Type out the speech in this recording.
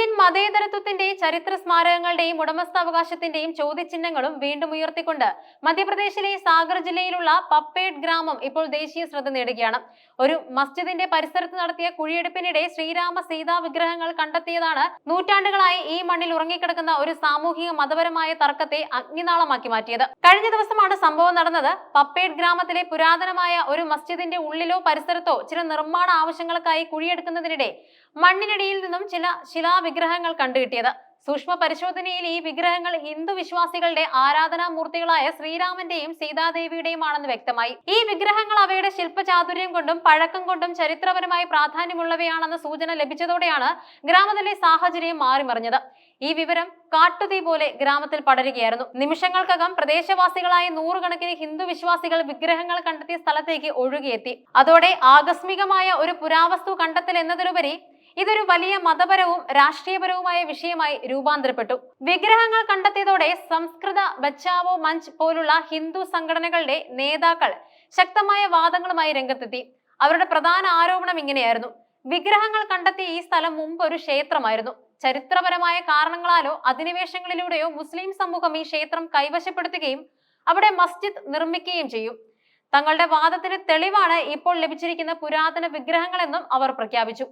Indian മതേതരത്വത്തിന്റെ ചരിത്ര സ്മാരകങ്ങളുടെയും ഉടമസ്ഥാവകാശത്തിന്റെയും ചോദ്യചിഹ്നങ്ങളും വീണ്ടും ഉയർത്തിക്കൊണ്ട് മധ്യപ്രദേശിലെ സാഗർ ജില്ലയിലുള്ള പപ്പേഡ് ഗ്രാമം ഇപ്പോൾ ദേശീയ ശ്രദ്ധ നേടുകയാണ്. ഒരു മസ്ജിദിന്റെ പരിസരത്ത് നടത്തിയ കുഴിയെടുപ്പിനിടെ ശ്രീരാമ സീതാ വിഗ്രഹങ്ങൾ കണ്ടെത്തിയതാണ് നൂറ്റാണ്ടുകളായി ഈ മണ്ണിൽ ഉറങ്ങിക്കിടക്കുന്ന ഒരു സാമൂഹിക മതപരമായ തർക്കത്തെ അഗ്നിനാളമാക്കി മാറ്റിയത്. കഴിഞ്ഞ ദിവസമാണ് സംഭവം നടന്നത്. പപ്പേഡ് ഗ്രാമത്തിലെ പുരാതനമായ ഒരു മസ്ജിദിന്റെ ഉള്ളിലോ പരിസരത്തോ ചില നിർമ്മാണ ആവശ്യങ്ങൾക്കായി കുഴിയെടുക്കുന്നതിനിടെ മണ്ണിനടിയിൽ നിന്നും ചില ശിലാവിഗ്രഹങ്ങൾ കണ്ടുകിട്ടിയത്. സൂക്ഷ്മ പരിശോധനയിൽ ഈ വിഗ്രഹങ്ങൾ ഹിന്ദു വിശ്വാസികളുടെ ആരാധനാമൂർത്തികളായ ശ്രീരാമന്റെയും സീതാദേവിയുടെയുമാണെന്ന് വ്യക്തമായി. ഈ വിഗ്രഹങ്ങൾ അവയുടെ ശില്പചാതുര്യം കൊണ്ടും പഴക്കം കൊണ്ടും ചരിത്രപരമായി പ്രാധാന്യമുള്ളവയാണെന്ന സൂചന ലഭിച്ചതോടെയാണ് ഗ്രാമത്തിലെ സാഹചര്യം മാറിമറിഞ്ഞത്. ഈ വിവരം കാട്ടുതീ പോലെ ഗ്രാമത്തിൽ പടരുകയായിരുന്നു. നിമിഷങ്ങൾക്കകം പ്രദേശവാസികളായ നൂറുകണക്കിന് ഹിന്ദു വിശ്വാസികൾ വിഗ്രഹങ്ങൾ കണ്ടെത്തിയ സ്ഥലത്തേക്ക് ഒഴുകിയെത്തി. അതോടെ ആകസ്മികമായ ഒരു പുരാവസ്തു കണ്ടെത്തൽ എന്നതിലുപരി ഇതൊരു വലിയ മതപരവും രാഷ്ട്രീയപരവുമായ വിഷയമായി രൂപാന്തരപ്പെട്ടു. വിഗ്രഹങ്ങൾ കണ്ടെത്തിയതോടെ സംസ്കൃത ബച്ചാവോ മഞ്ച് പോലുള്ള ഹിന്ദു സംഘടനകളുടെ നേതാക്കൾ ശക്തമായ വാദങ്ങളുമായി രംഗത്തെത്തി. അവരുടെ പ്രധാന ആരോപണം ഇങ്ങനെയായിരുന്നു: വിഗ്രഹങ്ങൾ കണ്ടെത്തിയ ഈ സ്ഥലം മുമ്പ് ഒരു ക്ഷേത്രമായിരുന്നു. ചരിത്രപരമായ കാരണങ്ങളാലോ അധിനിവേശങ്ങളിലൂടെയോ മുസ്ലിം സമൂഹം ഈ ക്ഷേത്രം കൈവശപ്പെടുത്തുകയും അവിടെ മസ്ജിദ് നിർമ്മിക്കുകയും ചെയ്യും. തങ്ങളുടെ വാദത്തിന് തെളിവാണ് ഇപ്പോൾ ലഭിച്ചിരിക്കുന്ന പുരാതന വിഗ്രഹങ്ങളെന്നും അവർ പ്രഖ്യാപിച്ചു.